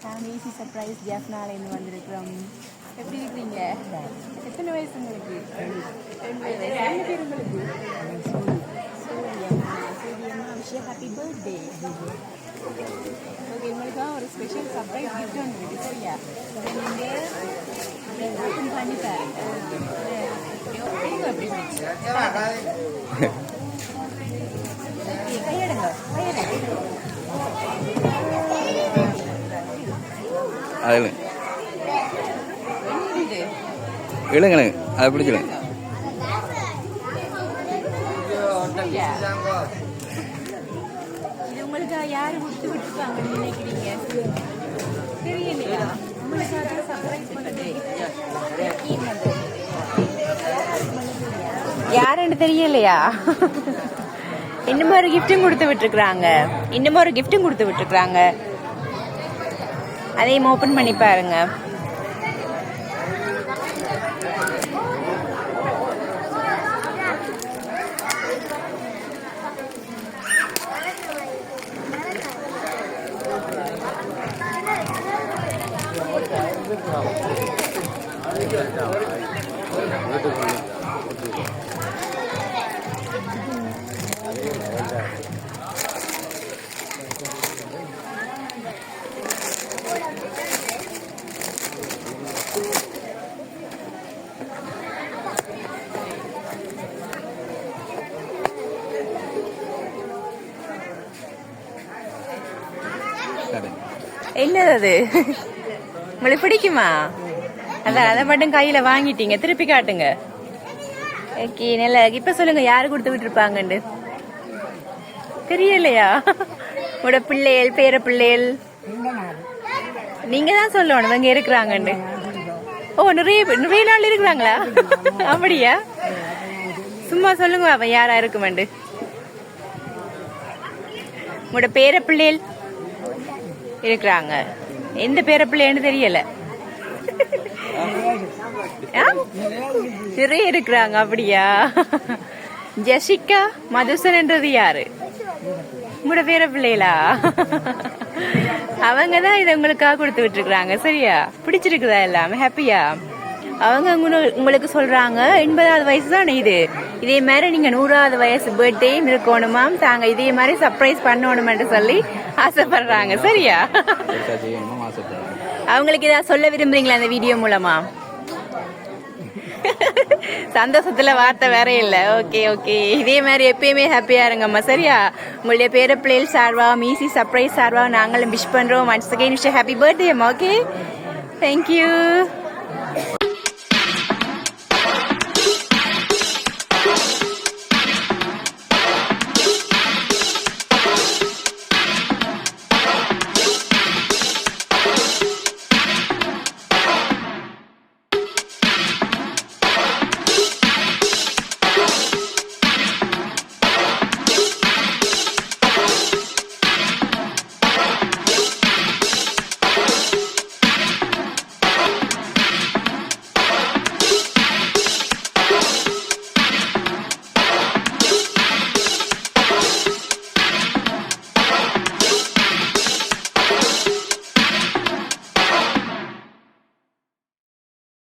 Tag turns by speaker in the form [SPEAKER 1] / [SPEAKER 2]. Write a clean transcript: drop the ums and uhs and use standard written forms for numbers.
[SPEAKER 1] நாங்கள் easy surprise ஜாஃப்னாலேருந்து வந்திருக்கிறோம். எப்படி இருக்கிறீங்க? எத்தனை வயசு உங்களுக்கு? 2 வயசு. என்ன பேர் உங்களுக்கு? சூரியம்மா. சூரியம்மா விஷயம் ஹாப்பி பர்த்டே. ஓகே, உங்களுக்காக ஒரு ஸ்பெஷல் சர்ப்ரைஸ் கிஃப்ட் ஒன்று இருக்குது. சரியா? நீங்கள் ஓப்பன் பண்ணி பாருங்க. கையெடுங்க, கையெடுங்க.
[SPEAKER 2] அதில் இழுங்க, அதை பிடிச்சிடுங்க.
[SPEAKER 1] இது உங்களுக்கு யாரு கொடுத்து விட்டுருப்பாங்கன்னு நினைக்கிறீங்க? தெரியலையா? உங்களுக்காக சர்ப்ரைஸ் பண்ணது யாருன்னு தெரியலையா? இன்னும் ஒரு கிஃப்டும் கொடுத்து விட்டுருக்குறாங்க. அதையும் ஓப்பன் பண்ணி பாருங்க. என்னது அது? உங்களுக்கு பிடிக்குமா? அதான் அதை மட்டும் கையில வாங்கிட்டீங்க, திருப்பி காட்டுங்க. ஓகே, நல்லா. இப்ப சொல்லுங்க, யாரு கொடுத்து விட்டுருப்பாங்கன்னு தெரியலையா? உங்களோட பிள்ளைகள், பேர பிள்ளைகள் நீங்க தான் சொல்லணும் இங்க இருக்கிறாங்கன்னு. ஓ, நிறைய நாள் இருக்கிறாங்களா? அப்படியா? சும்மா சொல்லுங்க அவன் யாரா இருக்குமெண்டு. உங்களோட பேர பிள்ளைகள் இருக்கிறாங்க. எந்த பேர பிள்ளைன்னு தெரியல. நிறைய இருக்கிறாங்க. அப்படியா? ஜெசிகா மதுசன்ன்றது யாரு? உங்களோட பேர பிள்ளைகளா? அவங்கதான் இதை உங்களுக்காக கொடுத்து விட்டுருக்குறாங்க. சரியா? பிடிச்சிருக்குதா? எல்லாமே ஹாப்பியா? அவங்க உங்களுக்கு சொல்றாங்க 80வது வயசு தானே இது, இதே மாதிரி நீங்க 100வது வயசு பர்த்டே இருக்கணுமாம், தாங்க இதே மாதிரி சர்ப்ரைஸ் பண்ணணும்னு சொல்லி ஆசைப்படுறாங்க. சரியா? அவங்களுக்கு ஏதாவது சொல்ல விரும்புறீங்களா அந்த வீடியோ மூலமா? சந்தோஷத்துல வார்த்தை வேற இல்ல. ஓகே ஓகே, இதே மாதிரி எப்பயுமே ஹாப்பியா இருங்கம்மா. சரியா? உங்களுடைய பேர பிள்ளைகள் சார்வா, ஈஸி சர்ப்ரைஸ் சார்வா நாங்களும் விஷ் பண்றோம். Once again wish happy birthday அம்மா. Okay, thank you.